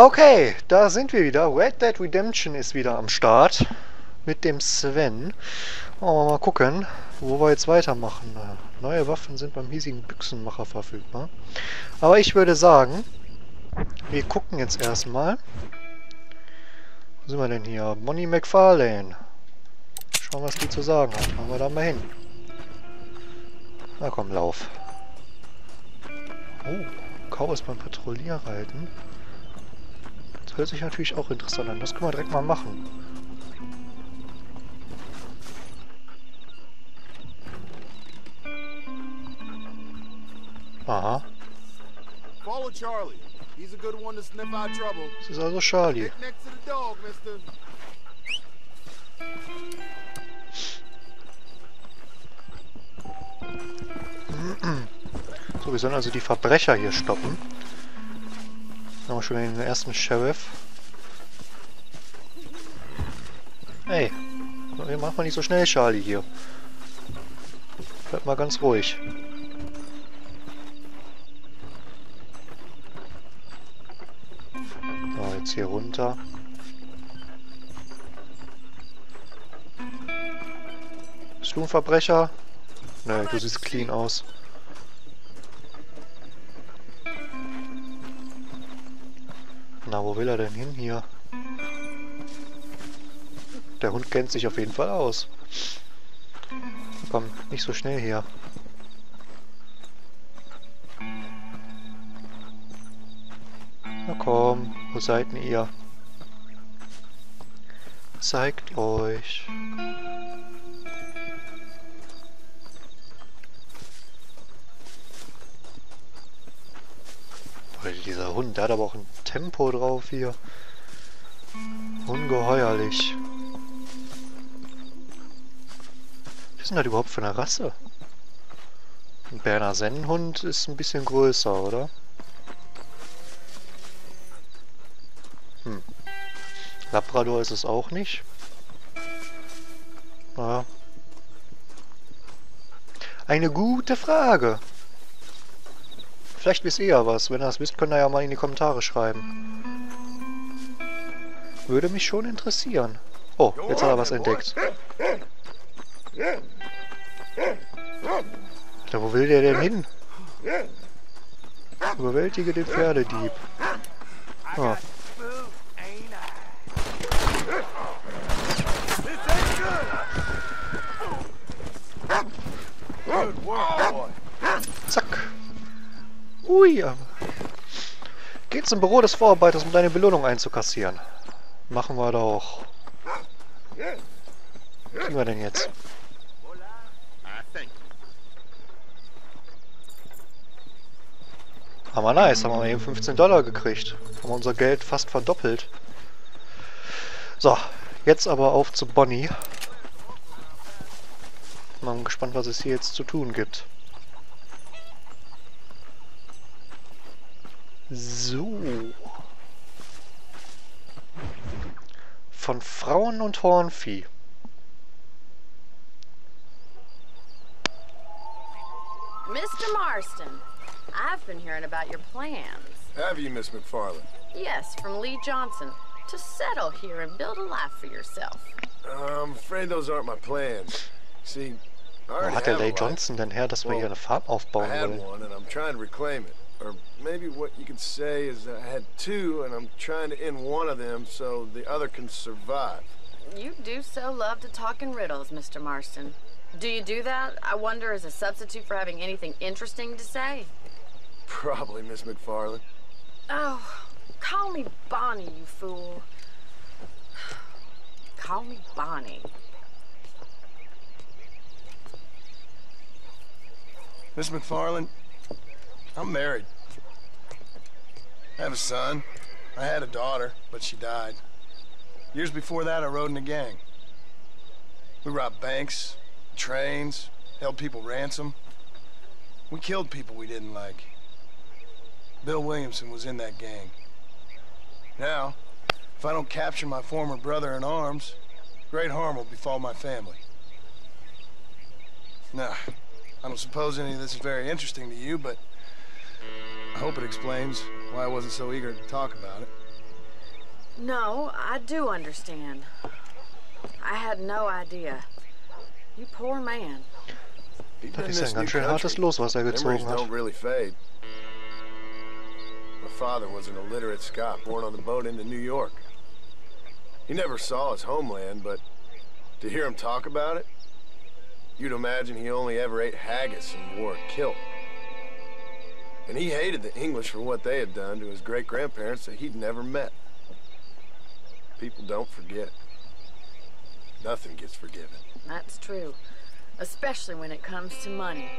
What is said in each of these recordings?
Okay, da sind wir wieder. Red Dead Redemption ist wieder am Start. Mit dem Sven. Mal gucken, wo wir jetzt weitermachen. Neue Waffen sind beim hiesigen Büchsenmacher verfügbar. Aber ich würde sagen, wir gucken jetzt erstmal. Wo sind wir denn hier? Bonnie McFarlane. Schauen, was die zu sagen hat. Fahren wir da mal hin. Na komm, lauf. Oh, Chaos beim Patrouillierreiten. Das hört sich natürlich auch interessant an. Das können wir direkt mal machen. Aha. Follow Charlie. He's a good one to sniff out trouble. Das ist also Charlie. Get next to the dog, mister. So, wir sollen also die Verbrecher hier stoppen. Haben wir schon den ersten Sheriff. Hey, mach mal nicht so schnell, Charlie, hier. Bleib mal ganz ruhig. So, jetzt hier runter. Bist du ein Verbrecher? Nö, du siehst clean aus. Na, wo will er denn hin hier? Der Hund kennt sich auf jeden Fall aus. Komm, nicht so schnell hier. Na komm, wo seid denn ihr? Zeigt euch. Dieser Hund, der hat aber auch ein Tempo drauf hier. Ungeheuerlich. Was ist denn das überhaupt für eine Rasse? Ein Berner Sennenhund ist ein bisschen größer, oder? Labrador ist es auch nicht. Ja. Eine gute Frage. Vielleicht wisst ihr ja was. Wenn ihr das wisst, könnt ihr ja mal in die Kommentare schreiben. Würde mich schon interessieren. Oh, jetzt hat er was entdeckt. Da, wo will der denn hin? Überwältige den Pferdedieb. Ah. Zack. Ui, aber. Geh zum Büro des Vorarbeiters, um deine Belohnung einzukassieren. Machen wir doch. Was kriegen wir denn jetzt? Aber nice, haben wir eben $15 gekriegt. Haben wir unser Geld fast verdoppelt. So, jetzt aber auf zu Bonnie. Mal gespannt, was es hier jetzt zu tun gibt. So. Von Frauen und Hornvieh. Mr. Marston, I've been hearing about your plans. Have you, Miss McFarlane? Yes, from Lee Johnson. To settle here and build a life for yourself. I'm afraid those aren't my plans. See, I Wo already hat der have a Lee life. Johnson denn her, dass wir hier eine Farm aufbauen I had wollen? one and I'm trying to reclaim it. Or maybe what you could say is that I had two and I'm trying to end one of them so the other can survive. You do so love to talk in riddles, Mr. Marston. Do you do that, I wonder, as a substitute for having anything interesting to say? Probably, Miss McFarlane. Oh, call me Bonnie, you fool. Call me Bonnie. Miss McFarlane, I'm married. I have a son. I had a daughter, but she died. Years before that, I rode in a gang. We robbed banks, trains, held people ransom. We killed people we didn't like. Bill Williamson was in that gang. Now, if I don't capture my former brother in arms, great harm will befall my family. Now, I don't suppose any of this is very interesting to you, but I hope it explains why I wasn't so eager to talk about it. No, I do understand. I had no idea. You poor man. Das ist ein ganz schön hartes Los, was er gezogen hat. Don't really fade. My father was an illiterate Scot born on the boat into New York. He never saw his homeland, but to hear him talk about it, you'd imagine he only ever ate haggis and wore a kilt. And he hated the English for what they had done to his great-grandparents that he'd never met. People don't forget. Nothing gets forgiven. That's true. Especially when it comes to money.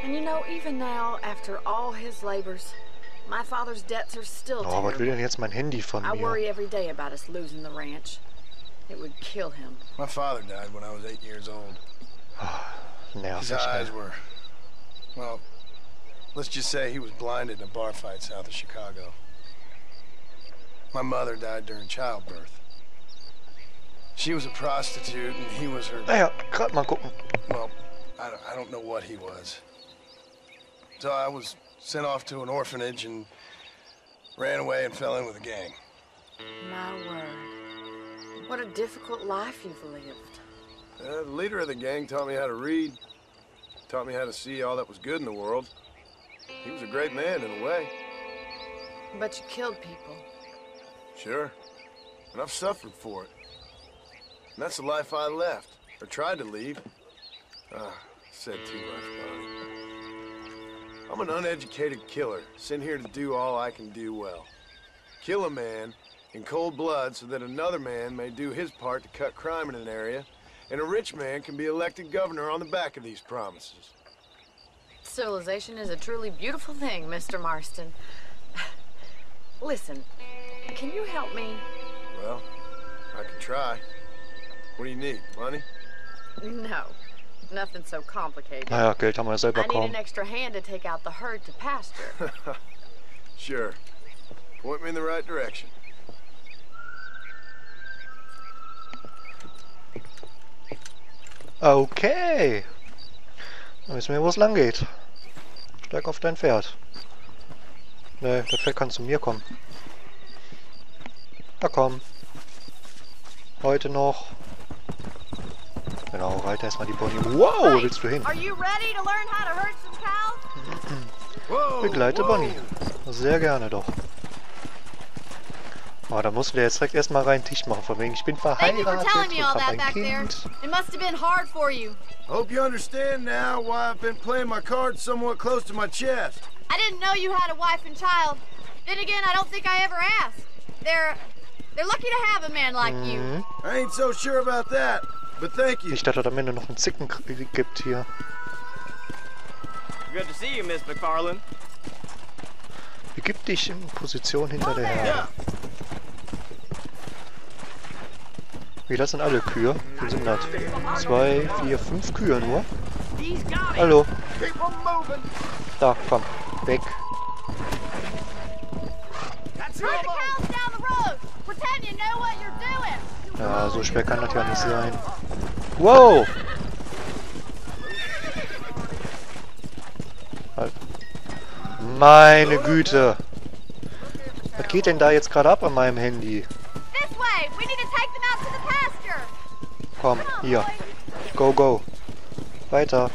And you know, even now, after all his labors, my father's debts are still Oh, was will denn terrible. jetzt mein Handy von I mir? worry every day about us losing the ranch. It would kill him. My father died when I was 8 years old. His Nervig, eyes ey. were, well, let's just say he was blinded in a bar fight south of Chicago. My mother died during childbirth. She was a prostitute and he was her, Naja, gerade mal gucken. well, I don't know what he was. So I was sent off to an orphanage and ran away and fell in with a gang. My word. What a difficult life you've lived. The leader of the gang taught me how to read, taught me how to see all that was good in the world. He was a great man in a way. But you killed people. Sure. And I've suffered for it. And that's the life I left, or tried to leave. Said too much, Bonnie. I'm an uneducated killer, sent here to do all I can do well. Kill a man in cold blood so that another man may do his part to cut crime in an area, and a rich man can be elected governor on the back of these promises. Civilization is a truly beautiful thing, Mr. Marston. Listen, can you help me? Well, I can try. What do you need? Money? No, nothing so complicated. Naja, Geld haben wir ja selber I need kaum. an extra hand to take out the herd to pasture. Sure. Point me in the right direction. Okay. Dann wissen wir, wo es lang geht. Steig auf dein Pferd. Ne, das Pferd kann zu mir kommen. Na komm. Heute noch. Genau, reite erstmal die Bonnie. Wow, wo willst du hin? Are you ready to learn how to herd some cows? Whoa, Begleite whoa. Bonnie. Sehr gerne doch. Aber da musst du dir jetzt direkt erstmal rein Tisch machen, von wegen ich bin Thank you for verheiratet telling me und all hab that ein back there. Kind. It must have been hard for you. Hope you understand now why I've been playing my cards somewhat close to my chest. I didn't know you had a wife and child. Then again, I don't think I ever asked. They're lucky to have a man like you. Mhm. I ain't so sure about that, but thank you. Nicht, dass es am Ende noch einen Zickenkrieg gibt hier. Good to see you, Miss McFarland. Begib dich in Position hinter der Herde. Yeah. Wie, das sind alle Kühe? Wie sind das? 2, 4, 5 Kühe nur? He's got it. Hallo. Keep 'em moving. Da, komm. Weg. That's Herd the cows down the road. Pretend you know what you're doing. Ja, so schwer kann das ja nicht sein. Wow! Halt. Meine Güte! Was geht denn da jetzt gerade ab an meinem Handy? This way. We need to take them out to the pasture. Komm, hier. Go, go. Weiter.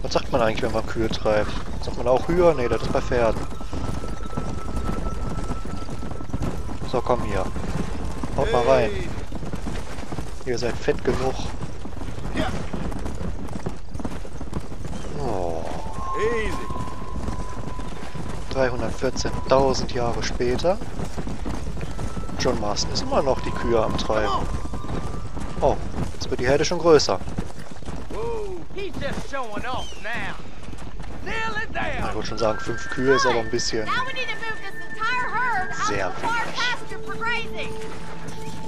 Was sagt man eigentlich, wenn man Kühe treibt? Sagt man auch Hüher? Ne, das ist bei Pferden. So, komm hier. Haut mal rein. Hey. Ihr seid fett genug. Yeah. Oh. Easy. 314.000 Jahre später. John Marston ist immer noch die Kühe am Treiben. Oh, jetzt wird die Herde schon größer. Whoa. He's just showing off now. Nearly Ich there. wollte schon sagen, 5 Kühe ist aber ein bisschen... Now we need to move this entire herd out Sehr to the far wenig. pasture for grazing.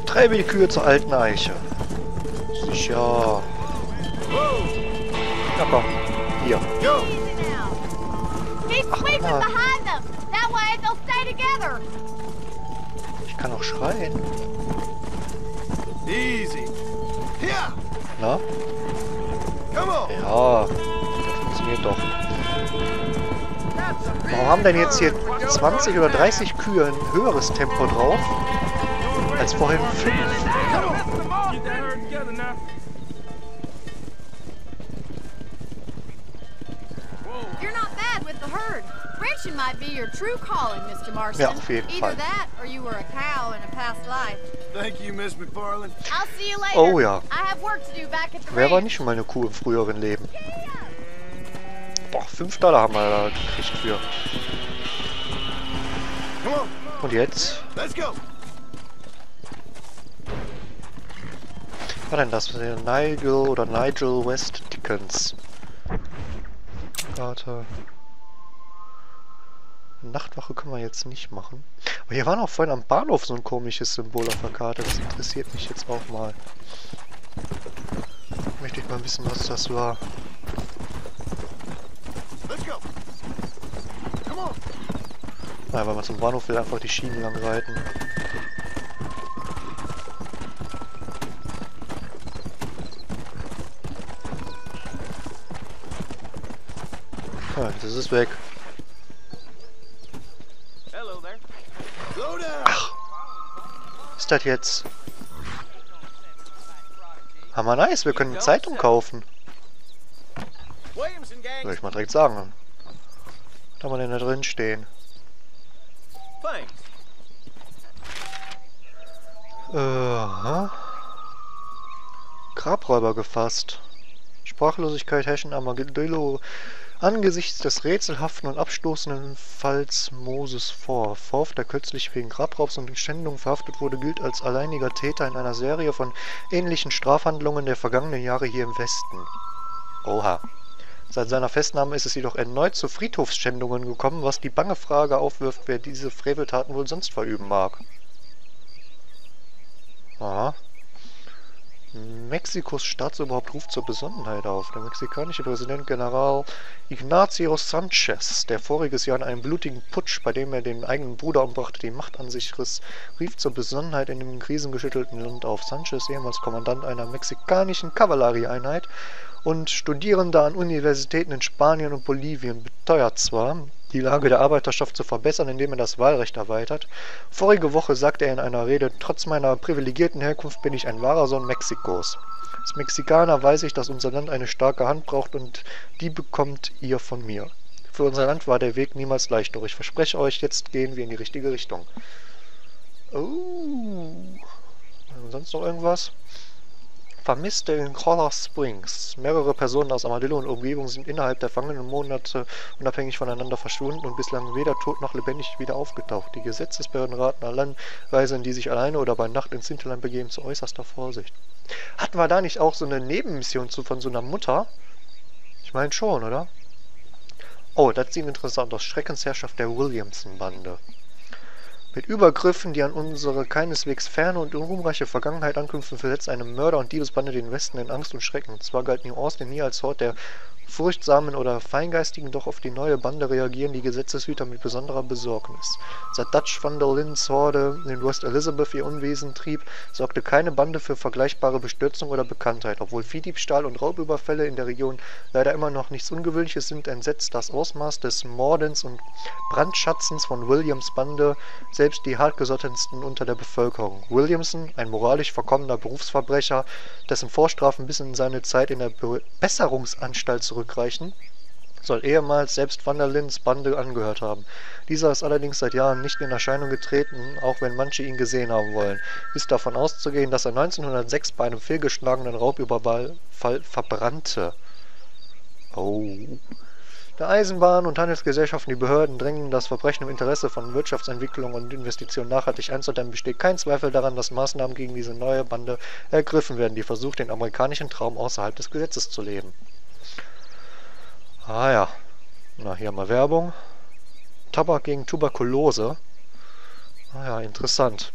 Treibe die Kühe zur alten Eiche. Sicher. Na komm, hier. Go. Easy now. Keep sweeping Mann. behind them. That way they'll stay together. Ich kann auch schreien. Easy. Yeah. Na? Come on. Ja, das funktioniert doch. Warum haben denn jetzt hier 20 oder 30 Kühe ein höheres Tempo drauf als vorhin 5? You're not bad with the herd. Ranching might be your true calling, Mr. Marston. Ja, auf jeden Fall. Either that or you were a cow in a past life. Thank you, Miss McFarland. I'll see you later. Oh ja. I have work to do back at the Wer war ranch. nicht schon mal eine Kuh im früheren Leben? Boah, $5 haben wir da gekriegt für. Come on, Und jetzt? let's go. Was war denn das? Nigel West Dickens. Karte. Nachtwache können wir jetzt nicht machen. Aber hier war noch vorhin am Bahnhof so ein komisches Symbol auf der Karte. Das interessiert mich jetzt auch mal. Möchte ich mal wissen, was das war. Let's go. Come on. Nein, weil man zum Bahnhof will, einfach die Schienen lang reiten. Ah, das ist weg. Hello there. Slow down. Was ist das jetzt? Hammer nice, wir können eine Zeitung kaufen. Williamson gang. Würde ich mal direkt sagen. Was haben wir denn da drin stehen? Thanks. Grabräuber gefasst. Sprachlosigkeit herrschen Armadillo angesichts des rätselhaften und abstoßenden Falls Moses vor. Forth, der kürzlich wegen Grabraubs und Schändung verhaftet wurde, gilt als alleiniger Täter in einer Serie von ähnlichen Strafhandlungen der vergangenen Jahre hier im Westen. Oha. Seit seiner Festnahme ist es jedoch erneut zu Friedhofsschändungen gekommen, was die bange Frage aufwirft, wer diese Freveltaten wohl sonst verüben mag. Aha. Mexikos Staatsoberhaupt ruft zur Besonnenheit auf. Der mexikanische Präsident General Ignacio Sanchez, der voriges Jahr in einem blutigen Putsch, bei dem er den eigenen Bruder umbrachte, die Macht an sich riss, rief zur Besonnenheit in dem krisengeschüttelten Land auf. Sanchez, ehemals Kommandant einer mexikanischen Kavallerieeinheit und Studierender an Universitäten in Spanien und Bolivien, beteuert zwar, die Lage der Arbeiterschaft zu verbessern, indem er das Wahlrecht erweitert. Vorige Woche sagte er in einer Rede, trotz meiner privilegierten Herkunft bin ich ein wahrer Sohn Mexikos. Als Mexikaner weiß ich, dass unser Land eine starke Hand braucht und die bekommt ihr von mir. Für unser Land war der Weg niemals leicht, doch ich verspreche euch, jetzt gehen wir in die richtige Richtung. Oh. Sonst noch irgendwas? Vermisste in Color Springs. Mehrere Personen aus Armadillo und Umgebung sind innerhalb der vergangenen Monate unabhängig voneinander verschwunden und bislang weder tot noch lebendig wieder aufgetaucht. Die Gesetzesbehörden raten allen Reisenden, die sich alleine oder bei Nacht ins Hinterland begeben, zu äußerster Vorsicht. Hatten wir da nicht auch so eine Nebenmission von so einer Mutter? Ich meine schon, oder? Oh, das sieht interessant aus. Schreckensherrschaft der Williamson-Bande. Mit Übergriffen, die an unsere keineswegs ferne und ruhmreiche Vergangenheit anknüpfen, versetzt eine Mörder- und Diebesbande den Westen in Angst und Schrecken. Zwar galt New Austin nie als Hort der Furchtsamen oder Feingeistigen, doch auf die neue Bande reagieren die Gesetzeshüter mit besonderer Besorgnis. Seit Dutch van der Lindens Horde in West Elizabeth ihr Unwesen trieb, sorgte keine Bande für vergleichbare Bestürzung oder Bekanntheit. Obwohl Viehdiebstahl und Raubüberfälle in der Region leider immer noch nichts Ungewöhnliches sind, entsetzt das Ausmaß des Mordens und Brandschatzens von Williams Bande selbst die hartgesottensten unter der Bevölkerung. Williamson, ein moralisch verkommener Berufsverbrecher, dessen Vorstrafen bis in seine Zeit in der Besserungsanstalt zurückreichen, soll ehemals selbst Van der Lindens Bande angehört haben. Dieser ist allerdings seit Jahren nicht in Erscheinung getreten, auch wenn manche ihn gesehen haben wollen. Ist davon auszugehen, dass er 1906 bei einem fehlgeschlagenen Raubüberfall verbrannte. Oh. Der Eisenbahn- und Handelsgesellschaften, die Behörden drängen das Verbrechen im Interesse von Wirtschaftsentwicklung und Investitionen nachhaltig einzudämmen, besteht kein Zweifel daran, dass Maßnahmen gegen diese neue Bande ergriffen werden, die versucht, den amerikanischen Traum außerhalb des Gesetzes zu leben. Ah ja. Na, hier haben wir Werbung. Tabak gegen Tuberkulose. Ah ja, interessant.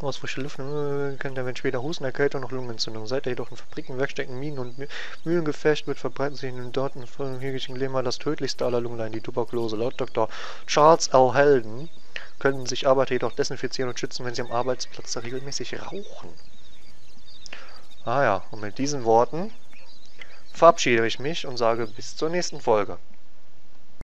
Aus frischer Luft kennt der Mensch weder Husten, Erkältung noch Lungenentzündung. Seit er jedoch in Fabriken, Werkstätten, Minen und Mühlen gefecht wird, verbreiten sich in den dortigen hirnlichen Glimmer das tödlichste aller Lungenleiden, die Tuberkulose. Laut Dr. Charles L. Helden können sich Arbeiter jedoch desinfizieren und schützen, wenn sie am Arbeitsplatz regelmäßig rauchen. Ah ja, und mit diesen Worten verabschiede ich mich und sage bis zur nächsten Folge.